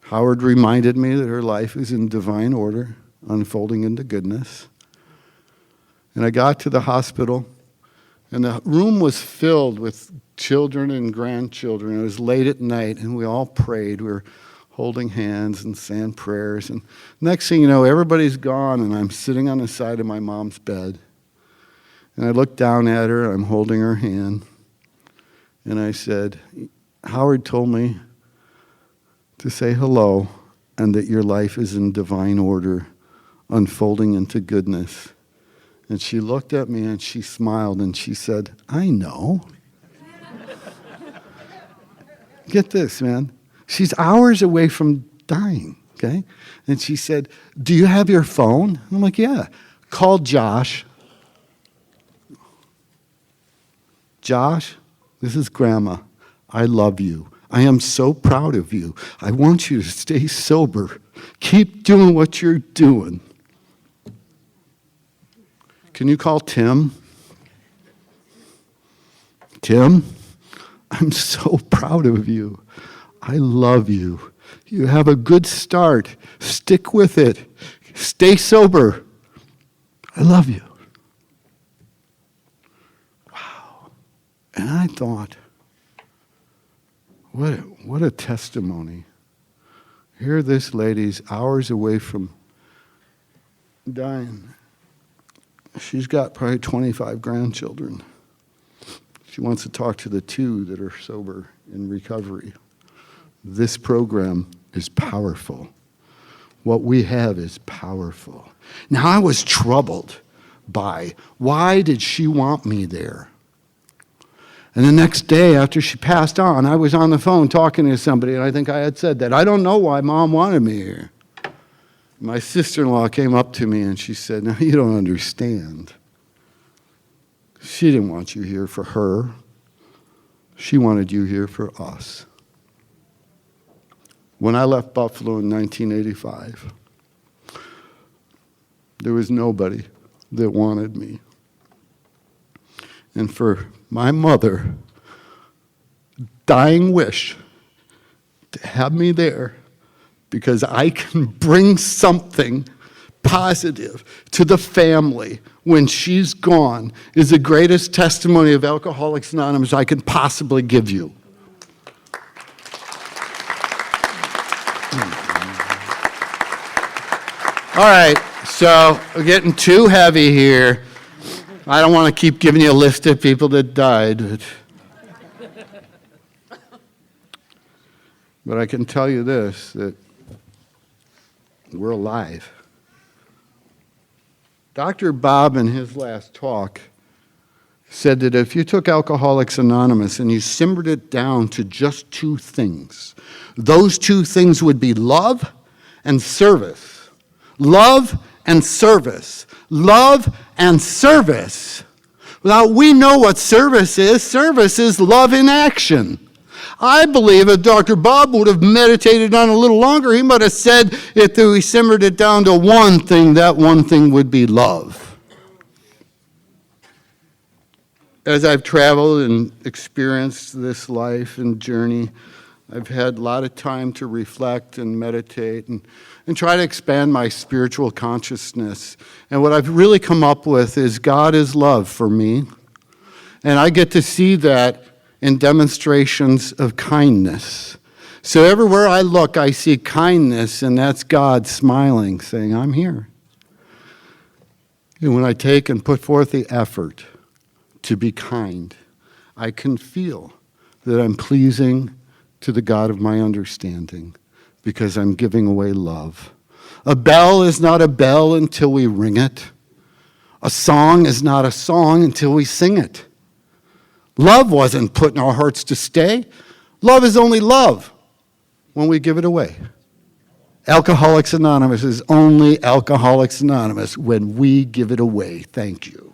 Howard reminded me that her life is in divine order, unfolding into goodness. And I got to the hospital. And the room was filled with children and grandchildren. It was late at night, and we all prayed. We were holding hands and saying prayers. And next thing you know, everybody's gone, and I'm sitting on the side of my mom's bed. And I looked down at her. I'm holding her hand. And I said, Howard told me to say hello and that your life is in divine order, unfolding into goodness. And she looked at me and she smiled and she said, I know. Get this, man. She's hours away from dying, okay? And she said, do you have your phone? I'm like, yeah. Call Josh. Josh, this is Grandma. I love you. I am so proud of you. I want you to stay sober. Keep doing what you're doing. Can you call Tim? Tim, I'm so proud of you. I love you. You have a good start. Stick with it. Stay sober. I love you. Wow. And I thought, What a testimony. Here this lady's hours away from dying. She's got probably 25 grandchildren. She wants to talk to the 2 that are sober in recovery. This program is powerful. What we have is powerful. Now, I was troubled by, why did she want me there? And the next day after she passed on, I was on the phone talking to somebody, and I think I had said that. I don't know why Mom wanted me here. My sister-in-law came up to me and she said, "Now, you don't understand. She didn't want you here for her. She wanted you here for us." When I left Buffalo in 1985, there was nobody that wanted me. And for my mother, dying wish to have me there because I can bring something positive to the family when she's gone is the greatest testimony of Alcoholics Anonymous I can possibly give you. All right, so we're getting too heavy here. I don't want to keep giving you a list of people that died. But I can tell you this, that we're alive. Dr. Bob, in his last talk, said that if you took Alcoholics Anonymous and you simmered it down to just 2 things, those 2 things would be love and service. Love and service. Love and service. Now, we know what service is. Service is love in action. I believe if Dr. Bob would have meditated on it a little longer, he might have said if we simmered it down to one thing, that one thing would be love. As I've traveled and experienced this life and journey, I've had a lot of time to reflect and meditate and try to expand my spiritual consciousness. And what I've really come up with is God is love for me. And I get to see that in demonstrations of kindness. So everywhere I look, I see kindness, and that's God smiling, saying, "I'm here." And when I take and put forth the effort to be kind, I can feel that I'm pleasing to the God of my understanding because I'm giving away love. A bell is not a bell until we ring it. A song is not a song until we sing it. Love wasn't put in our hearts to stay. Love is only love when we give it away. Alcoholics Anonymous is only Alcoholics Anonymous when we give it away. Thank you.